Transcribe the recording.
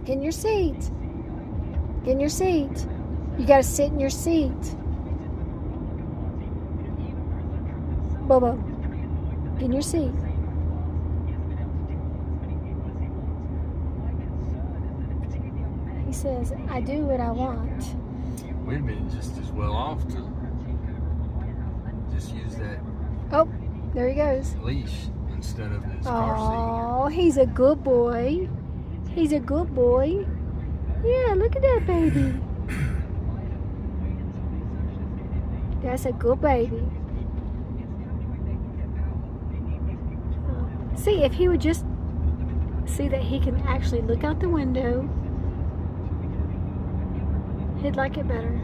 Get in your seat. Get in your seat. You gotta sit in your seat. Bobo, get in your seat. He says, I do what I want. We'd have been just as well off to just use that Oh, there he goes. leash instead of his car Oh, he's a good boy. He's a good boy. Yeah, look at that baby. That's a good baby. See, if he would just see that he can actually look out the window, he'd like it better.